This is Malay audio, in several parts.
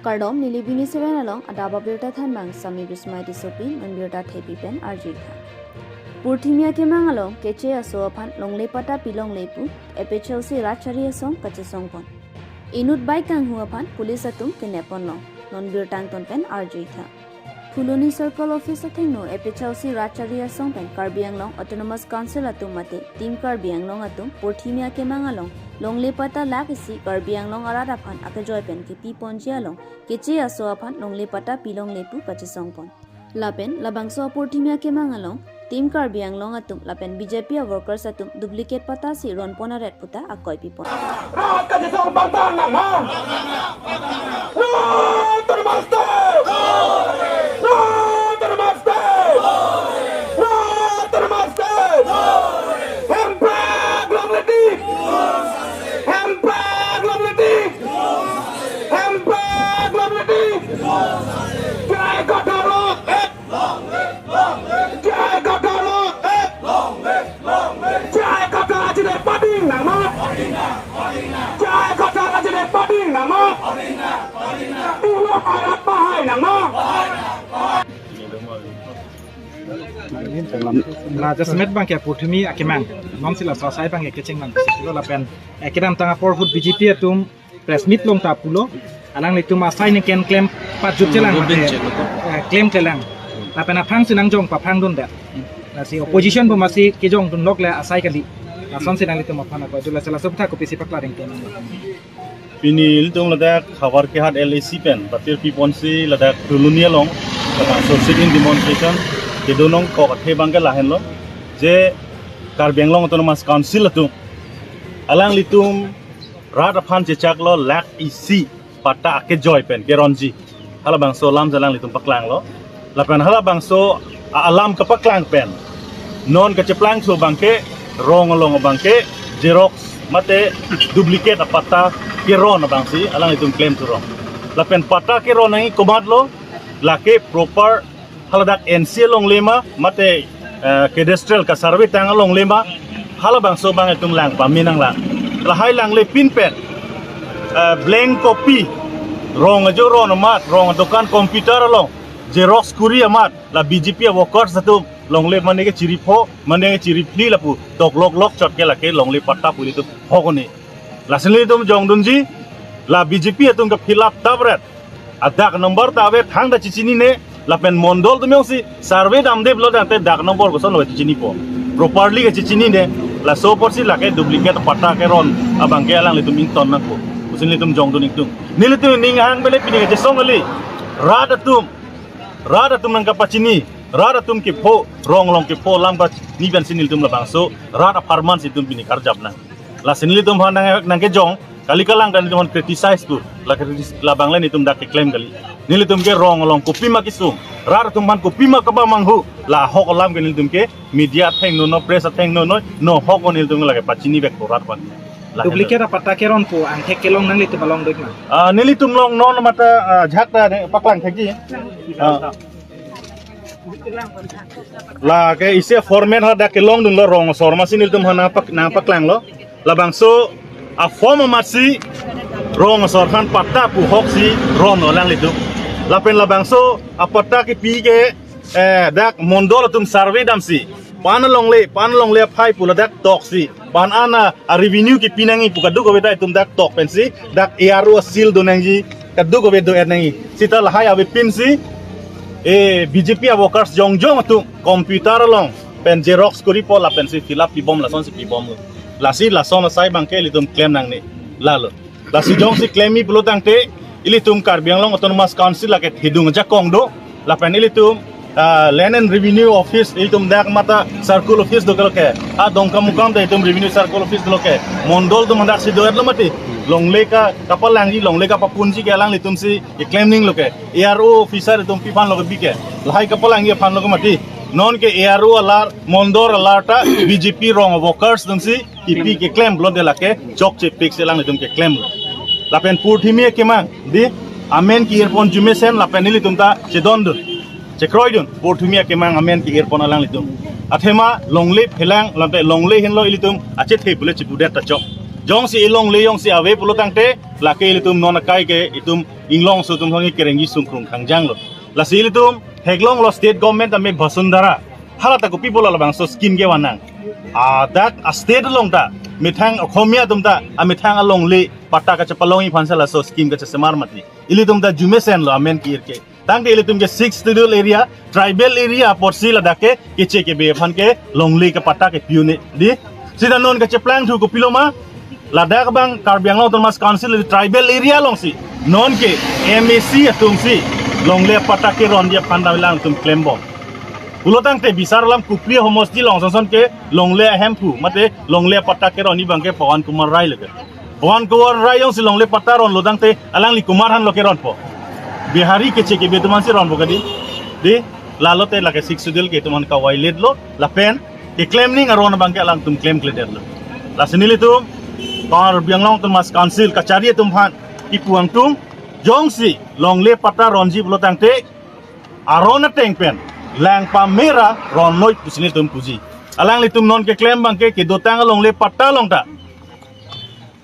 Kardom nilibini seven along adaba birta thanbang sami bismai sopi membirta thepi pen arjitha. Purthimia kemang along keche aso aphan longle pata pilong lepu epechelse rachari asong kachesong pon. Inut bai kang hu aphan police atum kinepon long non birtang ton pen arjitha. Fuloni Circle Office athengno epechelse rachari asong pen Karbiang long Autonomous Council atum mate team Karbiang long atum Purthimia kemang along longle pata lakisi Karbiang long arada phan akajoy pen ki pi ponjia long keche aso aphan longle pata pilong lepu kachesong pon. Lapen labangso Purthimia kemang along Team Karbiang long atum lapen BJP workers atum duplicate pata si ron pona red puta akoy pipon. Raja Semet bang ya Purthimi akimang non sila selesai bang ya kecing bang silo lapen ekidam tanga porfut BJP atum press meet long tapulo alang litum asai ni ken claim 4 jut jelang claim telang lapen apang sinang jong papang dun da nasi opposition bu masih kijong dun lok le asai kali nason sinang litum apana ko jula sela subtha ko pisi pakla ring tenan Pinil tung ladak khabar ke hat LAC pen patir piponsi ladak dulunia long so sitting demonstration ke donong ko kathe bangga lahen lo je Karbiang long Autonomous Council atung alang litum rat aphan je chak lo lak isi pata ke joy pen ke ronji hala bang so lam jalang litum paklang lo lapan hala bang so alam ke paklang pen non ke ceplang so bangke rong long bangke xerox mate duplicate pata ke ron bang si alang litum claim tu rong lapen pata ke ron ngi komad lo lake proper haladak NC long lema mate cadastral ka survey tang long lema halabang so bang itung lang paminang la lahai lang le pin pen blank copy rong ajo ron mat rong dokan komputer long xerox kuri amat la BJP workers satu long le mane ke ciri pho mane ke ciri pli lapu tok lok chot ke lake long le patta puli tu hogoni la senli tum jong dunji la BJP atung ka fill up tabret adak number tawe thang da cicini ne lapen mondol tu meusi survey dam dep lo dante dak nomor ko son lo cicini po properly ke cicini ne la so porsi la ke duplicate pata ke ron abang ke alang litum inton na ko usin litum jong dun iktung nilitu ning hang bele pini ke song ali radatum nang kapacini radatum ke pho rong long ke pho lam ka ni ban sinil tum la bang so rada farman situm pini karjap na la sinil tum nang ke jong kali kalang dan dengan criticize tu la bang lain itum dak ke claim kali nili tum ke rong long kopi ma kisung rar tum man kopi ma ka ba manghu la hok lam ke nili tum ke media theng no press theng no hok nili tum la ke pachini bek porat pan duplicate pata ke ron po ang thek kelong nang litum balong dek na nili tum long non mata jhakta ne paklang theki la ke ise format ha dak ke long dun lo rong sorma sinil tum hana paklang lo la bang so a forma matsi rong sorkan patta pu hoksi ron olang litu lapen labang so apata ki pi ke dak mondol tum survey damsi pan long le phai pu dak toksi pan ana a revenue ki pinangi pu kadu ko beta tum dak tok pensi dak ARO seal donangi kadu ko bedo ernangi sita lahai ave pinsi BJP workers jong tu computer long pen xerox kuri po la pensi fill up pi bom la son si pi bom lasi la son sai bangke litum claim nang ni lalo lasi jong si claim mi pelutang te ilitum Karbiang long Autonomous Council la ke hidung ja kong do la pen ilitum Land and Revenue Office ilitum dak mata Circle Office do ke a dong kamukam te ilitum Revenue Circle Office do ke mondol do mandak si do erlo mati longle ka kapalang ji longle ka papunji ke lang litum si ke claiming lo ke ARO officer ilitum pi fan lo ke bike lahai kapalang ye fan lo ke mati non ke ARO alar mondor alarta BJP rong workers dun si ipi ke claim blon de la ke chok che pix lang litum ke claim lapen Purthimi ke mang di amen ki earphone jume sen lapen li tum ta che don dun che kroy dun Purthimi ke mang amen ki earphone lang litum athema longle phelang lamte longle hin lo ilitum ache the bule chipu de ta chok jong si ilong le yong si ave pulo tangte la ke litum non kai ke itum inglong so tum thoni kerengi sungkrung khangjang lo la si litum heglong lo state government ame basundara hala ta ko people la bang so scheme ge wanang dak a state long ta mithang khomia tum ta amithang along le patta ka chapalong i phansala so scheme ka semar mati ilitum da jumesen lo amen kir ke tang de ilitum ke 6 schedule area tribal area porsi la dake ke che ke be phan ke long le ka patta ke piune di sida non ka cheplang thu ko piloma Ladak bang Karbiang Long Thomas Council tribal area long si non ke MAC atung si long le patake ron dia pandawilang tum claim bom ulotang te bisar lam kupri homosti long son ke long le hempu mate long le patake ron ni bang ke Pawan Kumar Rai lege Pawan Kumar Rai yong si long le pataron lodang te alang li Kumar han lo ke ron po bihari ke che ke betuman si ron bo kadi di lalote la ke 6 schedule ke tuman ka wailed lo la pen ke claim ning aron bang ke alang tum claim clear lo la senili tum Karbiang Long Thomas Council kacari tumphan ipuang tung jongsi long le pata ronji bulotang te arona tengpen lang pamera ron noi pusini tum puji alang litum non ke claim bang ke dotang long le pata long ta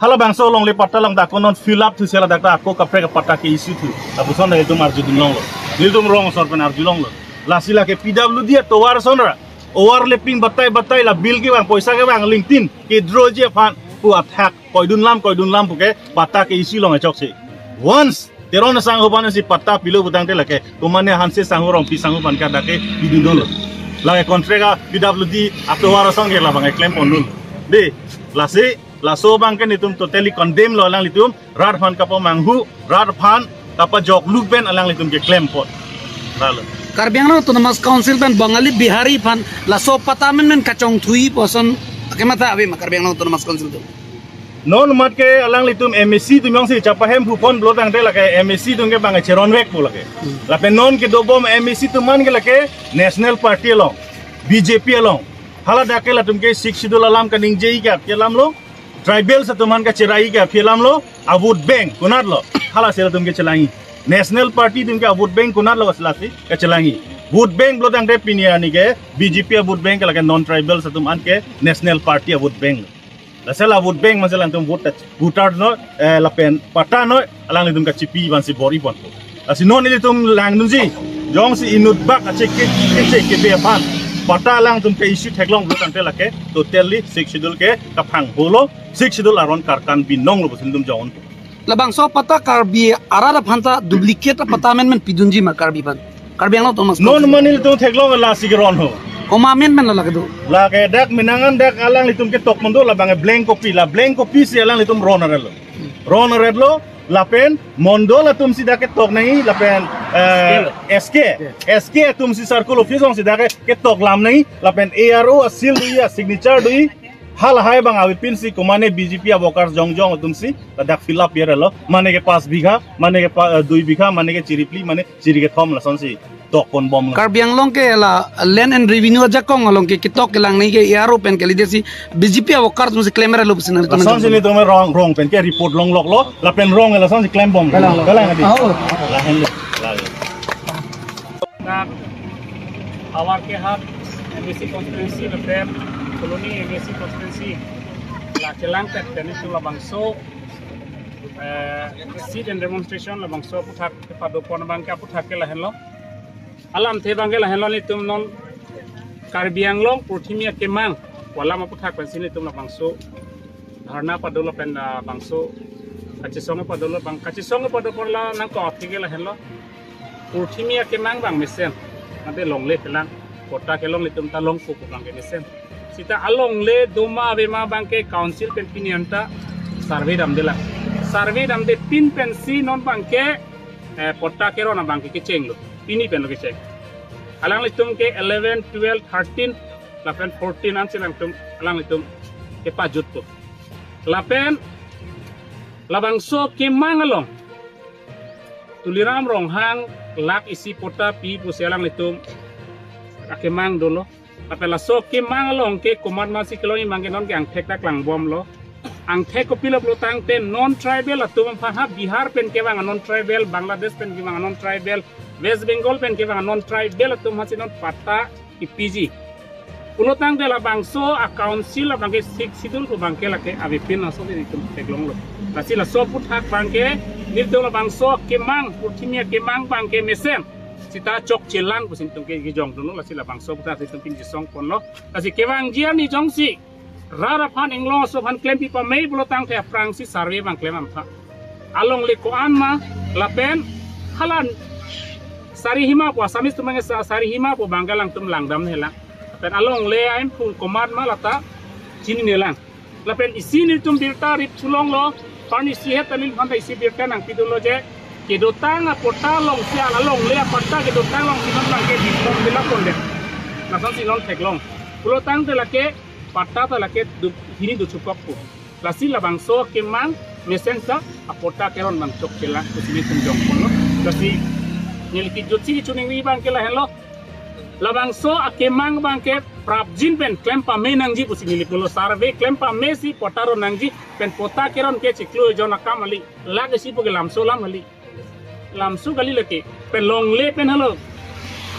hala bang so long le pata long ta konon fill up tu sela dakta ko kapre ka pata ke isu tu abuson le tum arju long lo niltum rong sor pen arju long lo lasila ke PWD to war sonra over leping batai la bill ke bang poisa ke bang LinkedIn ke draw je fan pu attack koidun lam puke pata ke isi long achok si once teron sang hoban si pata pilo butang te lake kumane hanse sang rong pi sang ban ka dake bidun dolo la contract PWD atowara song ke la bang claim ponul de la se la so bang ke nitum totally condemn lo lang litum rar fan ka pa manghu rar fan ka pa jok lupen alang litum ke claim pot lalo Karbiang Long Thomas Council ben Bangali Bihari fan la so pata men kacong thui poson kemata abi Karbiang Long Thomas Council tu non mat ke alang litum MSC tum yong si chapahem phupon blotang te lake MSC tum ke bang cheron wek pu lake la pe non ke dobom MSC tum man ke lake national party long BJP long hala dake la tum ke 6 schedule alam ka ningjei ka kelam lo tribal sa tuman ka cherai ka kelam lo avut bank kunat lo hala sela tum ke chelangi national party tum ke avut bank kunat lo aslasi ka chelangi vote bank blotang te pinia ni ke BJP vote bank lake non tribal sa tum an ke national party vote bank Lasela vote bank masela antum vote voter no la pen pata no alang litum ka chipi ban si bori bon asi non litum lang nunji jong si inut bak a check ke be ban pata lang tum ke issue theklong lo tante lake totally 6 schedule ke ka phang bolo 6 schedule aron karkan binong lo busin dum jawn labang so pata Karbi arara phanta duplicate pata men pidunji ma Karbi pan Karbiang Long Thomas non manil tum theklong la sigeron ho koma men la lagdo la ke dak minangan dak alang litum ke tok mondo la bang blank copy si alang litum ronarelo la pen mondo la tum si dak ke tok nai la pen SK tum si circle office ong si dak ke tok lam nai la pen ARO asil dui signature dui hal hai bang awi pin si kumane BJP abokar jong tum si la dak fill up yerelo mane ke 5 bigha mane ke 2 bigha mane ke chiripli mane chiri ke thom la son si tok pon bom Karbiang Long ke la land and revenue aja kong long ke kitok ke lang nei ke yaro pen ke lidesi BJP awakar tum se claimer lo busin la son si ni tum wrong pen ke report long lok lo la pen wrong la son si claim bom galang ngadi la hen la awar ke hat MSC constituency la pen koloni MSC constituency la kelang tek tenis la bangso sit and demonstration la bangso puthak pado pon bang ka puthak ke la hen lo alam the bangel helon litum non Karbiang Long Prothimia Kemang wala maputhak pensin litum na bangso dharna padolo pen bangso kachisong padolo bang kachisong padolo la nang ko thigel hello Prothimia Kemang bang mesen ate long le pelang kota kelong litum ta long pu bang ke mesen sita along le doma bema bang ke council pen pinianta survey dam de pin pen si non bang ke kota kero na bang ke cheng lo ini pen lo cek alang litum ke 11 12 13 lapen 14 an silang tum alang litum ke pajut tu lapen labang so ke mangalong tuliram rong hang lak isi pota pi puselang litum ake mang dolo lapen la so ke mangalong ke komand masi keloni mangenon ke ang tek tak lang bom lo ang tek ko pilop lo tang ten non tribal atum pha Bihar pen ke bang non tribal Bangladesh pen ke bang non tribal West Bengal pen ke bang non tribal atum hasi non pata PG Ulutang de la bangso a council la bangke sik sidul ko bangke la ke avipin na so ni tum teglong lo kasi la so puthak bangke nil de la bangso kemang putimia kemang bangke mesen sita chok chelang pusin tum ke gijong dulu la sila bangso puthak tum pin jisong pon lo kasi kemang jian ni jong si rara phan englo so phan klem pi pa mei bulutang te prang si sarve bang klem am tha along le ko an ma la pen halan sari hima po samis tumange sari hima po banggalang tum langdam hela pen along le aim pul komad ma lata chini nelang la pen isi ni tum birta rip tulong lo parni si het alil phanda isi birta nang pidulo je ke dotang a porta long sia la long le porta ke dotang long sinon lang ke dikom bila konde na san sinon teklong pulo tang de la ke patta ta la ke du hini du chukop pu la si la bangso ke mang mesensa a porta ke ron bang chok kela kusini tum jong pon lo la si nilki jotsi chuning wi bang kela hello labang so akemang bangke prabjin pen klempa me nangji pusi milik lo sarve klempa me si potaro nangji pen pota keron ke chiklo jona kamali lag si poke lamso lamsu gali leke pen long le pen halo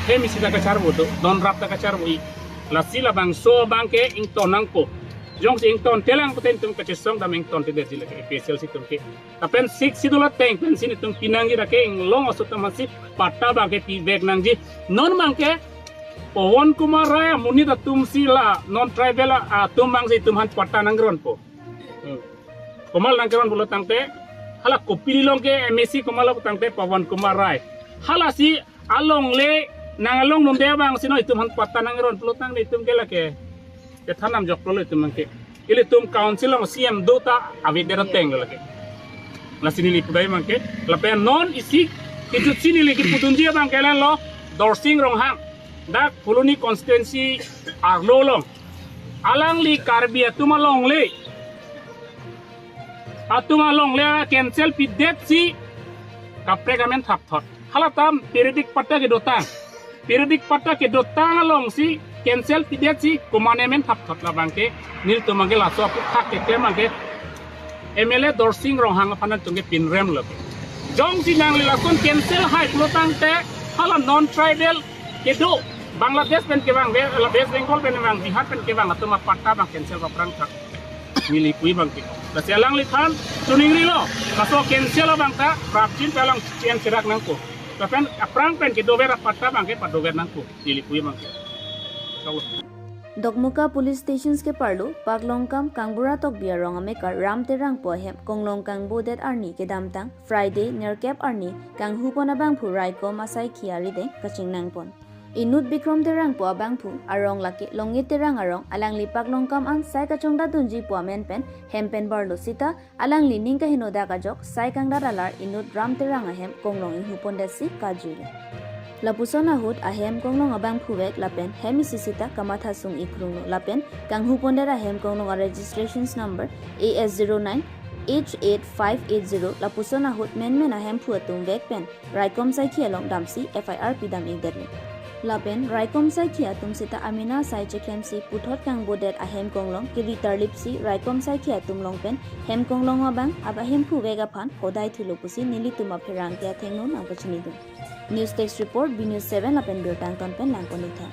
he misi da kachar bodo don rap da kachar boi la si labang so bangke ing tonang ko jong si ing ton telang poten tum kachesong da meng ton te de leke special si tum ke tapen sik si dola teng pen sini tum pinangi da ke ing long osot masi patta bangke pi bag nangji non bangke Pawon Kumar Raya muni da tum sila non tribal tum bang si tum han patta nangron po. Komal nangron bulo tangte hala kopili long ke MSC komal tangte Pawon Kumar Rai. Hala si along le nangalong num dia bang sino tum han patta nangron bulo tang ni tum ke la ke thanam jok lo tum ke. Ile tum council ng CM dota avidera teng la ke. La sini li pudai mang ke la pe non isi kijut sini li ki pudunjia bang ke lo dorsing rong hang. Dak Puluni constituency arlolong alang li karbia tumalong le atumalong le cancel pidet si kapregamen thap thot halatam periodic patta ke dotang along si cancel pidet si kumanemen thap thot la bangke nil tumage la so khak ke temage MLA dorsing rong hang panan tunge pinrem lo jong si nang la kon cancel hai plotang te hala non tribal ke do Bangladesh pen ke bang West Bengal pen bang Bihar pen ke bang atau patta bang cancel perang tak milik kui bang ke la selang litan tuning rilo kaso cancel bang ta prapjin pelang cian cerak nangko pen perang pen ke dober patta bang ke padober nangko milik kui bang ke Dokmuka Police Stations ke parlo Paklongkam Kangbura tok biar rong amekar ram terang po hem konglong kang bodet arni ke damtang Friday near cap arni kang hupon abang purai ko masai kiari de kaching nangpon Inut Bikrom terang po abang pu arong laki longit terang arong alang li paklongkam ang sai kachong da tunji po amen pen hempen barlo sita alang li ning kahino da kajok sai kang daralar inut ram terang ahem konglong in hupon desi kajule Lapusona hut ahem konglong abang puwek lapen hemi sisita kamatha sung ikrungno lapen kang hupondera hem konglong registrations number AS09 H8580 Lapusona hut men ahem puatung vek pen raikom sai khialong damsi FIR pidam igdari lapen raikom sai khia tum sita amina sai chekem si puthot kang bodet ahem konglong kiri tarlip si raikom sai khia tum long pen hem konglong abang aba hem puwek aphan hodai thilo pusi nili tuma pherang kya thengno na pachini du News Text Report B News 7 lapen biotang ton pen lang konitha